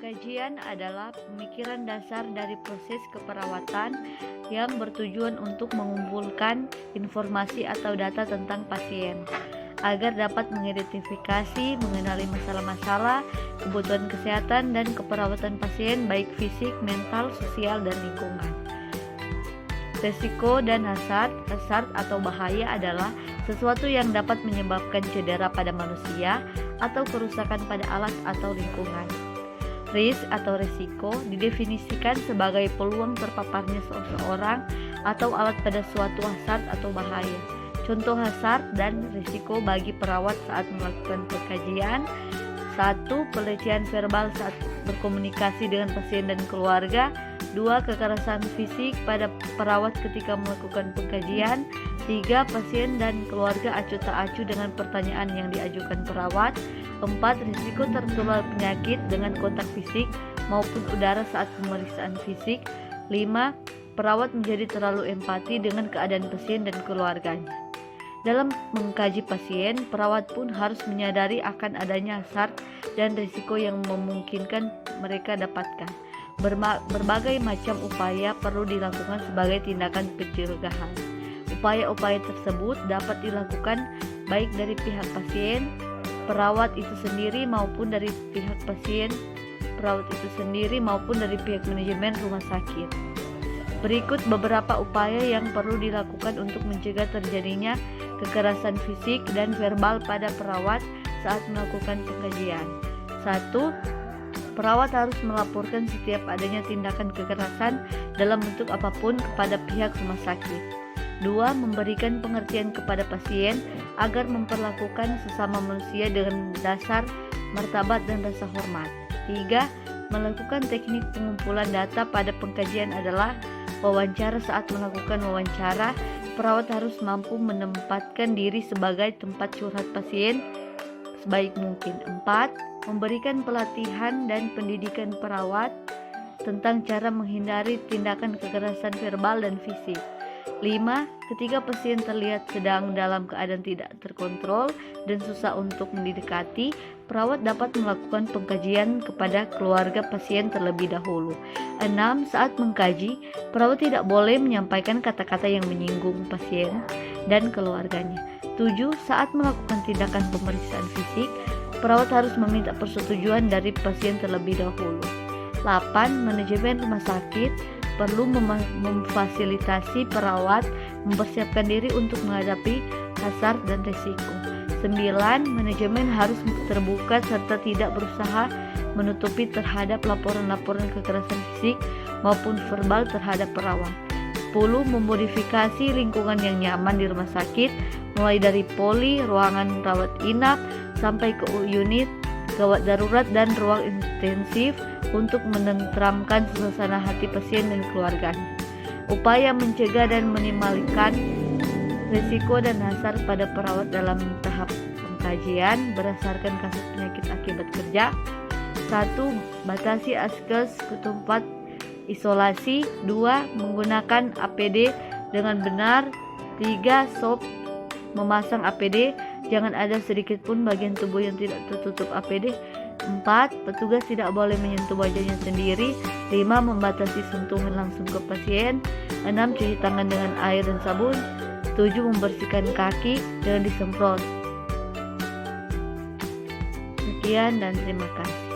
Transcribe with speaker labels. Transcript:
Speaker 1: Pengkajian adalah pemikiran dasar dari proses keperawatan yang bertujuan untuk mengumpulkan informasi atau data tentang pasien agar dapat mengidentifikasi, mengenali masalah-masalah, kebutuhan kesehatan dan keperawatan pasien baik fisik, mental, sosial, dan lingkungan. Resiko dan hazard atau bahaya adalah sesuatu yang dapat menyebabkan cedera pada manusia atau kerusakan pada alat atau lingkungan. Risk atau resiko didefinisikan sebagai peluang terpaparnya seseorang atau alat pada suatu hazard atau bahaya. Contoh hazard dan risiko bagi perawat saat melakukan pengkajian: 1. Pelecehan verbal saat berkomunikasi dengan pasien dan keluarga. 2. Kekerasan fisik pada perawat ketika melakukan pengkajian. 3. Pasien dan keluarga acuh tak acuh dengan pertanyaan yang diajukan perawat. 4. Risiko tertular penyakit dengan kontak fisik maupun udara saat pemeriksaan fisik. 5. Perawat menjadi terlalu empati dengan keadaan pasien dan keluarganya. Dalam mengkaji pasien, perawat pun harus menyadari akan adanya hazard dan risiko yang memungkinkan mereka dapatkan. Berbagai macam upaya perlu dilakukan sebagai tindakan pencegahan. Upaya-upaya tersebut dapat dilakukan baik dari pihak pasien, perawat itu sendiri maupun dari pihak manajemen rumah sakit. Berikut beberapa upaya yang perlu dilakukan untuk mencegah terjadinya kekerasan fisik dan verbal pada perawat saat melakukan pengkajian. 1. Perawat harus melaporkan setiap adanya tindakan kekerasan dalam bentuk apapun kepada pihak rumah sakit. 2. Memberikan pengertian kepada pasien agar memperlakukan sesama manusia dengan dasar martabat dan rasa hormat. 3. Melakukan teknik pengumpulan data pada pengkajian adalah wawancara. Saat melakukan wawancara, perawat harus mampu menempatkan diri sebagai tempat curhat pasien sebaik mungkin. 4. Memberikan pelatihan dan pendidikan perawat tentang cara menghindari tindakan kekerasan verbal dan fisik. 5. Ketika pasien terlihat sedang dalam keadaan tidak terkontrol dan susah untuk mendekati, perawat dapat melakukan pengkajian kepada keluarga pasien terlebih dahulu. 6. Saat mengkaji, perawat tidak boleh menyampaikan kata-kata yang menyinggung pasien dan keluarganya. 7. Saat melakukan tindakan pemeriksaan fisik, perawat harus meminta persetujuan dari pasien terlebih dahulu. 8. Manajemen rumah sakit perlu memfasilitasi perawat mempersiapkan diri untuk menghadapi hazard dan risiko. 9. Manajemen harus terbuka serta tidak berusaha menutupi terhadap laporan-laporan kekerasan fisik maupun verbal terhadap perawat. 10. Memodifikasi lingkungan yang nyaman di rumah sakit, mulai dari poli, ruangan rawat inap, sampai ke unit gawat darurat dan ruang intensif untuk menenteramkan suasana hati pasien dan keluarganya. Upaya mencegah dan minimalkan risiko dan hazard pada perawat dalam tahap pengkajian berdasarkan kasus penyakit akibat kerja. 1. Batasi akses ke tempat isolasi. 2. Menggunakan APD dengan benar. 3. Stop memasang APD. Jangan ada sedikit pun bagian tubuh yang tidak tertutup APD. 4. Petugas tidak boleh menyentuh wajahnya sendiri. 5. Membatasi sentuhan langsung ke pasien. 6. Cuci tangan dengan air dan sabun. 7. Membersihkan kaki dengan disemprot. Sekian dan terima kasih.